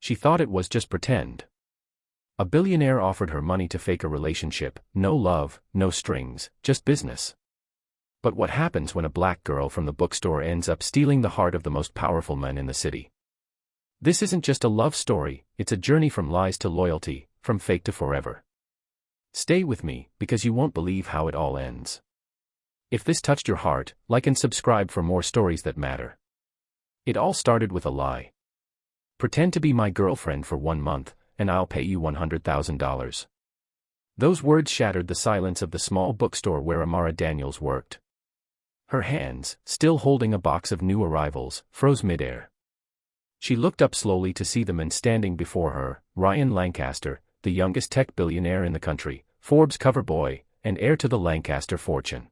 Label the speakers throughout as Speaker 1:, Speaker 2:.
Speaker 1: She thought it was just pretend. A billionaire offered her money to fake a relationship, no love, no strings, just business. But what happens when a black girl from the bookstore ends up stealing the heart of the most powerful man in the city? This isn't just a love story, it's a journey from lies to loyalty, from fake to forever. Stay with me, because you won't believe how it all ends. If this touched your heart, like and subscribe for more stories that matter. It all started with a lie. Pretend to be my girlfriend for 1 month, and I'll pay you $100,000. Those words shattered the silence of the small bookstore where Amara Daniels worked. Her hands, still holding a box of new arrivals, froze midair. She looked up slowly to see the man standing before her, Ryan Lancaster, the youngest tech billionaire in the country, Forbes cover boy, and heir to the Lancaster fortune.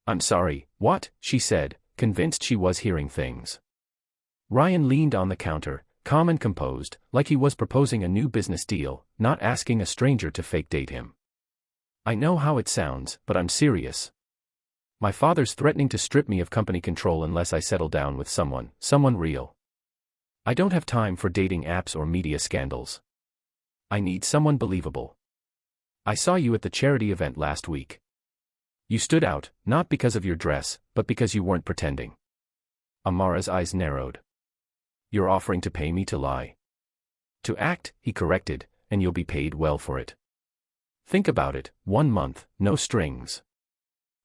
Speaker 1: "I'm sorry, what?" she said, convinced she was hearing things. Ryan leaned on the counter, calm and composed, like he was proposing a new business deal, not asking a stranger to fake date him. "I know how it sounds, but I'm serious. My father's threatening to strip me of company control unless I settle down with someone real. I don't have time for dating apps or media scandals. I need someone believable. I saw you at the charity event last week. You stood out, not because of your dress, but because you weren't pretending." Amara's eyes narrowed. "You're offering to pay me to lie?" "To act," he corrected, "and you'll be paid well for it. Think about it, 1 month, no strings.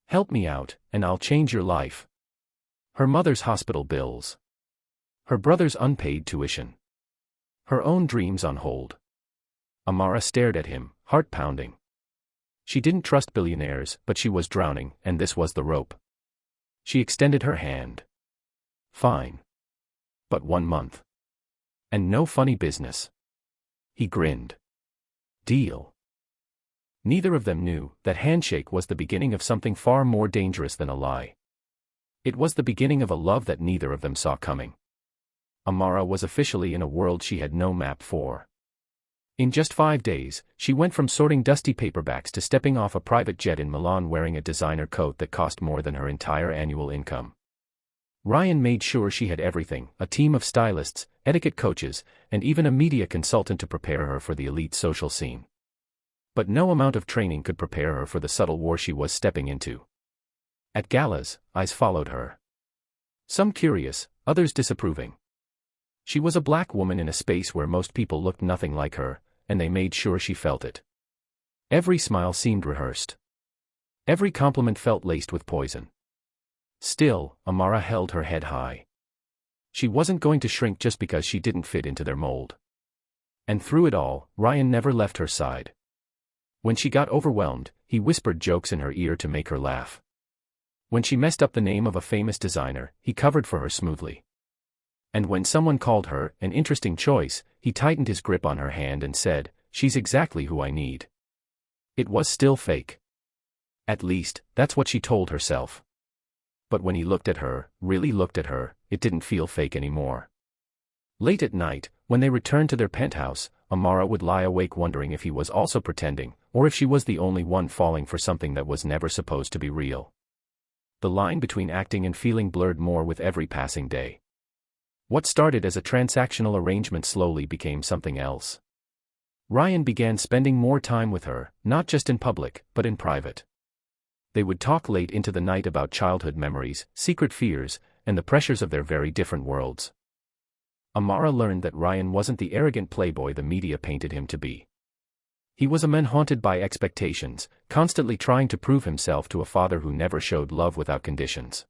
Speaker 1: Help me out, and I'll change your life." Her mother's hospital bills. Her brother's unpaid tuition. Her own dreams on hold. Amara stared at him, heart pounding. She didn't trust billionaires, but she was drowning, and this was the rope. She extended her hand. "Fine. But 1 month. And no funny business." He grinned. "Deal." Neither of them knew that handshake was the beginning of something far more dangerous than a lie. It was the beginning of a love that neither of them saw coming. Amara was officially in a world she had no map for. In just 5 days, she went from sorting dusty paperbacks to stepping off a private jet in Milan wearing a designer coat that cost more than her entire annual income. Ryan made sure she had everything, a team of stylists, etiquette coaches, and even a media consultant to prepare her for the elite social scene. But no amount of training could prepare her for the subtle war she was stepping into. At galas, eyes followed her. Some curious, others disapproving. She was a black woman in a space where most people looked nothing like her, and they made sure she felt it. Every smile seemed rehearsed. Every compliment felt laced with poison. Still, Amara held her head high. She wasn't going to shrink just because she didn't fit into their mold. And through it all, Ryan never left her side. When she got overwhelmed, he whispered jokes in her ear to make her laugh. When she messed up the name of a famous designer, he covered for her smoothly. And when someone called her an interesting choice, he tightened his grip on her hand and said, "She's exactly who I need." It was still fake. At least, that's what she told herself. But when he looked at her, really looked at her, it didn't feel fake anymore. Late at night, when they returned to their penthouse, Amara would lie awake wondering if he was also pretending, or if she was the only one falling for something that was never supposed to be real. The line between acting and feeling blurred more with every passing day. What started as a transactional arrangement slowly became something else. Ryan began spending more time with her, not just in public, but in private. They would talk late into the night about childhood memories, secret fears, and the pressures of their very different worlds. Amara learned that Ryan wasn't the arrogant playboy the media painted him to be. He was a man haunted by expectations, constantly trying to prove himself to a father who never showed love without conditions.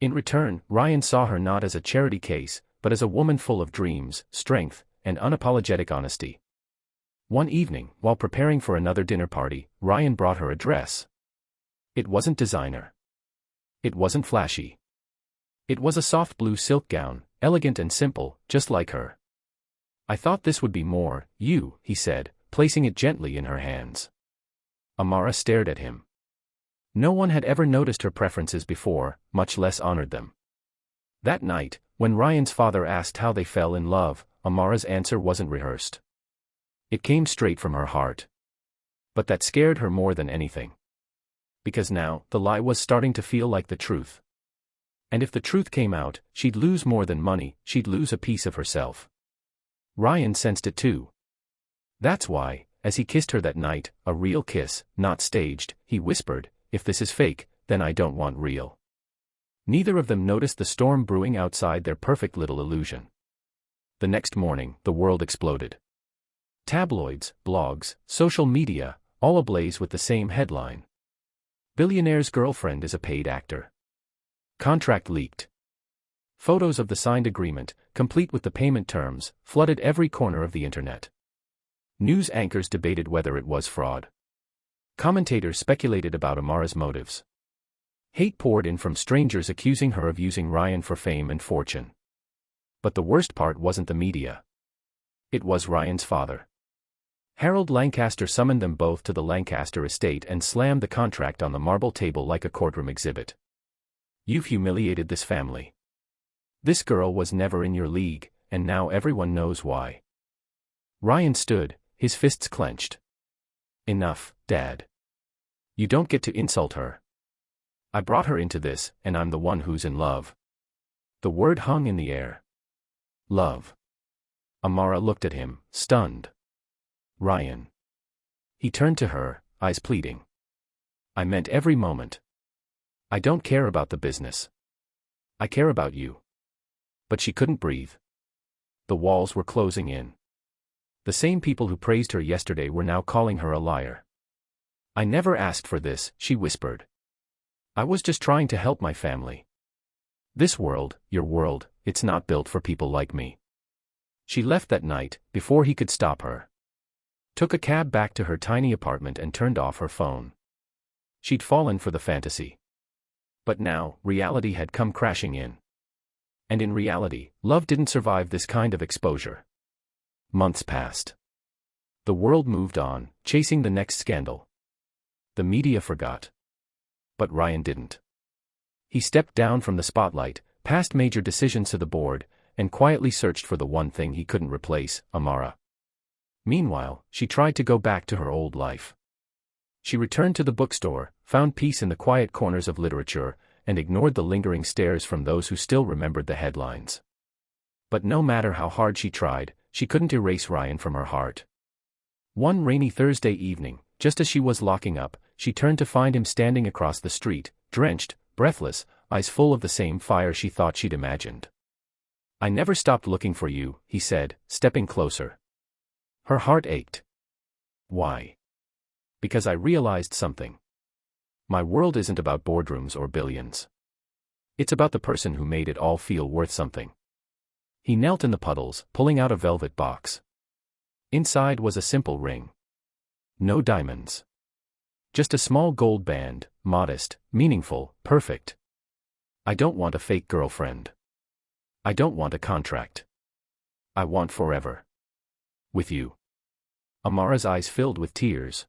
Speaker 1: In return, Ryan saw her not as a charity case, but as a woman full of dreams, strength, and unapologetic honesty. One evening, while preparing for another dinner party, Ryan brought her a dress. It wasn't designer. It wasn't flashy. It was a soft blue silk gown, elegant and simple, just like her. "I thought this would be more you," he said, placing it gently in her hands. Amara stared at him. No one had ever noticed her preferences before, much less honored them. That night, when Ryan's father asked how they fell in love, Amara's answer wasn't rehearsed. It came straight from her heart. But that scared her more than anything. Because now, the lie was starting to feel like the truth. And if the truth came out, she'd lose more than money, she'd lose a piece of herself. Ryan sensed it too. That's why, as he kissed her that night, a real kiss, not staged, he whispered, "If this is fake, then I don't want real." Neither of them noticed the storm brewing outside their perfect little illusion. The next morning, the world exploded. Tabloids, blogs, social media, all ablaze with the same headline. Billionaire's girlfriend is a paid actor. Contract leaked. Photos of the signed agreement, complete with the payment terms, flooded every corner of the internet. News anchors debated whether it was fraud. Commentators speculated about Amara's motives. Hate poured in from strangers accusing her of using Ryan for fame and fortune. But the worst part wasn't the media. It was Ryan's father. Harold Lancaster summoned them both to the Lancaster estate and slammed the contract on the marble table like a courtroom exhibit. "You've humiliated this family. This girl was never in your league, and now everyone knows why." Ryan stood, his fists clenched. "Enough, Dad. You don't get to insult her. I brought her into this, and I'm the one who's in love." The word hung in the air. Love. Amara looked at him, stunned. "Ryan." He turned to her, eyes pleading. "I meant every moment. I don't care about the business. I care about you." But she couldn't breathe. The walls were closing in. The same people who praised her yesterday were now calling her a liar. "I never asked for this," she whispered. "I was just trying to help my family. This world, your world, it's not built for people like me." She left that night, before he could stop her. Took a cab back to her tiny apartment and turned off her phone. She'd fallen for the fantasy. But now, reality had come crashing in. And in reality, love didn't survive this kind of exposure. Months passed. The world moved on, chasing the next scandal. The media forgot. But Ryan didn't. He stepped down from the spotlight, passed major decisions to the board, and quietly searched for the one thing he couldn't replace, Amara. Meanwhile, she tried to go back to her old life. She returned to the bookstore, found peace in the quiet corners of literature, and ignored the lingering stares from those who still remembered the headlines. But no matter how hard she tried, she couldn't erase Ryan from her heart. One rainy Thursday evening, just as she was locking up, she turned to find him standing across the street, drenched, breathless, eyes full of the same fire she thought she'd imagined. "I never stopped looking for you," he said, stepping closer. Her heart ached. "Why?" "Because I realized something. My world isn't about boardrooms or billions. It's about the person who made it all feel worth something." He knelt in the puddles, pulling out a velvet box. Inside was a simple ring. No diamonds. Just a small gold band, modest, meaningful, perfect. "I don't want a fake girlfriend. I don't want a contract. I want forever. With you." Amara's eyes filled with tears.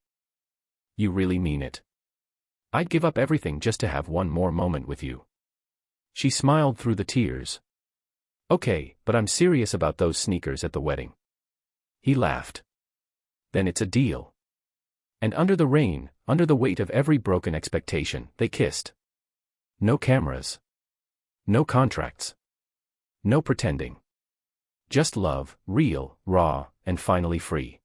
Speaker 1: "You really mean it? I'd give up everything just to have one more moment with you." She smiled through the tears. "Okay, but I'm serious about those sneakers at the wedding." He laughed. "Then it's a deal." And under the rain, under the weight of every broken expectation, they kissed. No cameras. No contracts. No pretending. Just love, real, raw, and finally free.